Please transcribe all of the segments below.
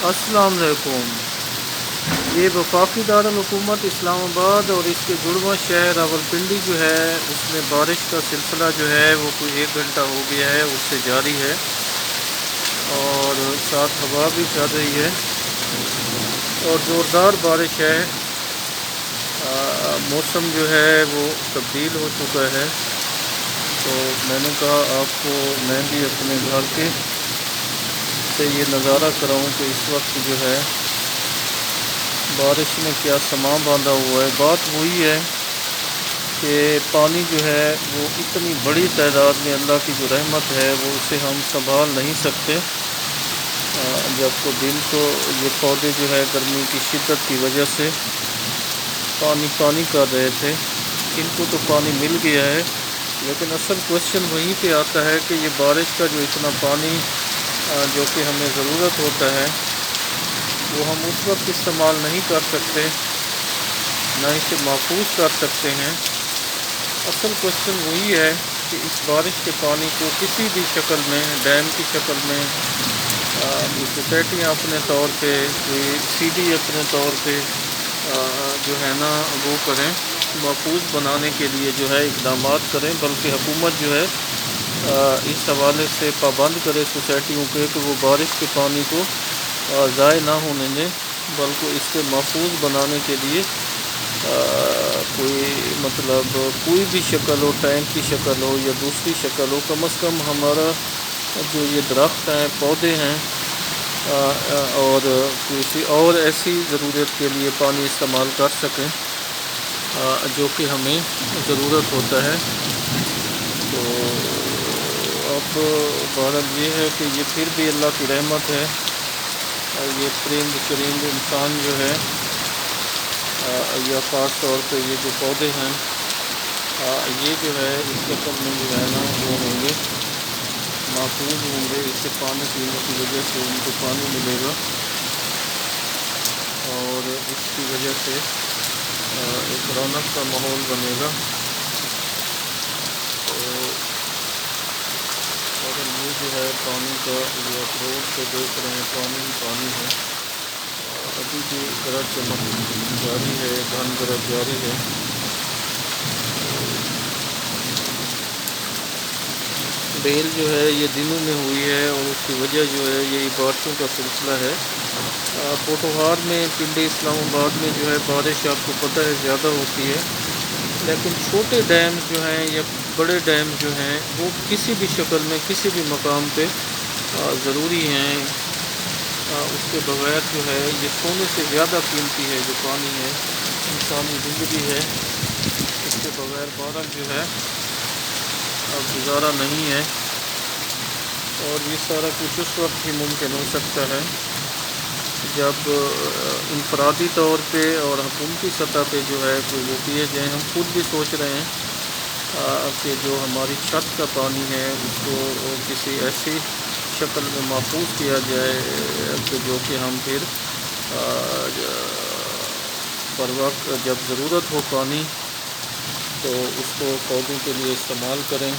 السلام علیکم۔ یہ وفاقی دارالحکومت اسلام آباد اور اس کے جڑواں شہر راولپنڈی جو ہے اس میں بارش کا سلسلہ جو ہے وہ کوئی 1 گھنٹہ ہو گیا ہے، اس سے جاری ہے اور ساتھ ہوا بھی چل رہی ہے اور زوردار بارش ہے۔ موسم جو ہے وہ تبدیل ہو چکا ہے، تو میں نے کہا آپ کو میں بھی اپنے گھر کے سے یہ نظارہ کراؤں کہ اس وقت جو ہے بارش میں کیا سماں باندھا ہوا ہے۔ بات وہی ہے کہ پانی جو ہے وہ اتنی بڑی تعداد میں اللہ کی جو رحمت ہے وہ اسے ہم سنبھال نہیں سکتے۔ جب کو دن تو یہ پودے جو ہے گرمی کی شدت کی وجہ سے پانی پانی کر رہے تھے، ان کو تو پانی مل گیا ہے، لیکن اصل کوشچن وہیں پہ آتا ہے کہ یہ بارش کا جو اتنا پانی جو کہ ہمیں ضرورت ہوتا ہے وہ ہم اس وقت استعمال نہیں کر سکتے، نہ اسے محفوظ کر سکتے ہیں۔ اصل کوشچن وہی ہے کہ اس بارش کے پانی کو کسی بھی شکل میں، ڈیم کی شکل میں، سوسائٹیاں اپنے طور پہ، کوئی سی ڈی اپنے طور پہ جو ہے نا وہ کریں، محفوظ بنانے کے لیے جو ہے اقدامات کریں، بلکہ حکومت جو ہے اس حوالے سے پابند کرے سوسائٹیوں پہ کہ وہ بارش کے پانی کو ضائع نہ ہونے دیں، بلکہ اس کے محفوظ بنانے کے لیے کوئی بھی شکل ہو، ٹینک کی شکل ہو یا دوسری شکل ہو، کم از کم ہمارا جو یہ درخت ہیں، پودے ہیں، اور کسی اور ایسی ضرورت کے لیے پانی استعمال کر سکیں جو کہ ہمیں ضرورت ہوتا ہے۔ تو اب بہرحال یہ ہے کہ یہ پھر بھی اللہ کی رحمت ہے، یہ پرند چرند انسان جو ہے یا خاص طور پہ یہ جو پودے ہیں یہ جو ہے اس شکل میں جو ہے نا وہ ہوں گے، محفوظ ہوں گے، اس سے پانی پینے کی وجہ سے ان کو پانی ملے گا اور اس کی وجہ سے ایک رونق کا ماحول بنے گا۔ تو اور یہ جو ہے پانی کا یہ آپ روڈ پہ دیکھ رہے ہیں پانی ہی پانی ہے، ابھی بھی گرج چمک جاری ہے، گھن گرج جاری ہے۔ بیل جو ہے یہ دنوں میں ہوئی ہے اور اس کی وجہ جو ہے یہ بارشوں کا سلسلہ ہے۔ پوٹوہار میں، پنڈی اسلام آباد میں جو ہے بارش آپ کو پتہ ہے زیادہ ہوتی ہے، لیکن چھوٹے ڈیم جو ہیں یا بڑے ڈیم جو ہیں وہ کسی بھی شکل میں کسی بھی مقام پہ ضروری ہیں۔ اس کے بغیر جو ہے یہ سونے سے زیادہ قیمتی ہے جو پانی ہے، انسانی زندگی ہے، اس کے بغیر بہرحال جو ہے گزارا نہیں ہے، اور یہ سارا کچھ اس وقت ہی ممکن ہو سکتا ہے جب انفرادی طور پہ اور حکومتی سطح پہ جو ہے کوئی وہ کیے جائیں۔ ہم خود بھی سوچ رہے ہیں کہ جو ہماری چھت کا پانی ہے اس کو کسی ایسی شکل میں محفوظ کیا جائے کہ جو کہ ہم پھر پر وقت جب ضرورت ہو پانی تو اس کو پودوں کے لیے استعمال کریں،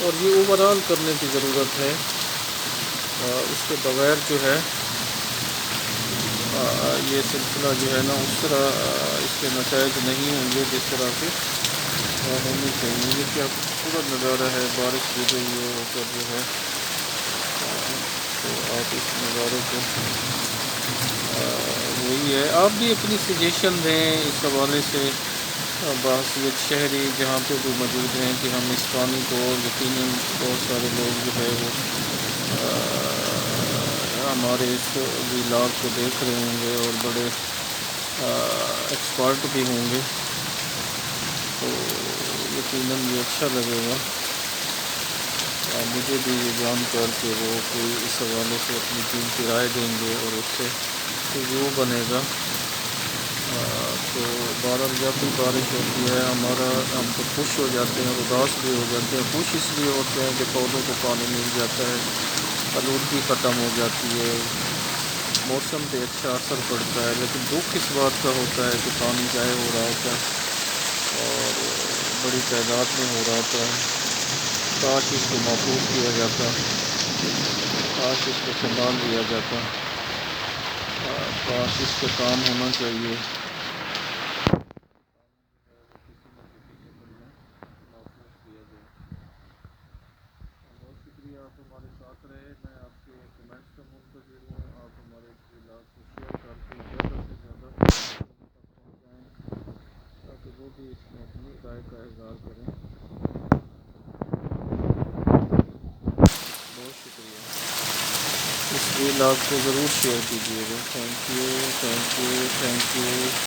اور یہ اوورآل کرنے کی ضرورت ہے۔ اس کے بغیر جو ہے یہ سلسلہ جو ہے نا اس طرح اس کے نتائج نہیں ہوں گے جس طرح سے ہونی چاہیے۔ یہ کیا خوبصورت نظارہ ہے، بارش گر رہی ہے اوپر جو ہے، تو آپ اس نظارے کو وہی ہے، آپ بھی اپنی سجیشن دیں اس حوالے سے بحیثیت شہری جہاں پہ بھی موجود ہیں کہ ہم اس پانی کو یقیناً بہت سارے لوگ جو ہے وہ ہمارے اس ویلاگ کو دیکھ رہے ہوں گے اور بڑے ایکسپرٹ بھی ہوں گے، تو یقیناً یہ اچھا لگے گا مجھے بھی یہ جان کر کہ وہ کوئی اس حوالے سے اپنی قیمتی رائے دیں گے اور اس سے ریویو بنے گا۔ تو بہرحال جب بھی بارش ہوتی ہے ہم تو خوش ہو جاتے ہیں، اداس بھی ہو جاتے ہیں۔ خوش اس لیے ہوتے ہیں کہ پودوں کو پانی مل جاتا ہے، آلودگی ختم ہو جاتی ہے، موسم پہ اچھا اثر پڑتا ہے، لیکن دکھ اس بات کا ہوتا ہے کہ پانی ضائع ہو رہا ہوتا ہے اور بڑی تعداد میں ہو رہا ہوتا ہے۔ کاش اس کو محفوظ کیا جاتا، کاش اس کو سنبھال لیا جاتا۔ پاس اس کا کام ہونا چاہیے. بہت شکریہ آپ ہمارے ساتھ رہے. میں آپ کے کمنٹس کا منتظر ہوں. آپ ہمارے تفصیلات کو شیئر کر کے زیادہ سے زیادہ تک پہنچائیں تاکہ وہ بھی اس میں اپنی رائے کا اظہار کریں. بہت شکریہ. اس ویلاگ کو ضرور شیئر کیجیے گا. Thank you.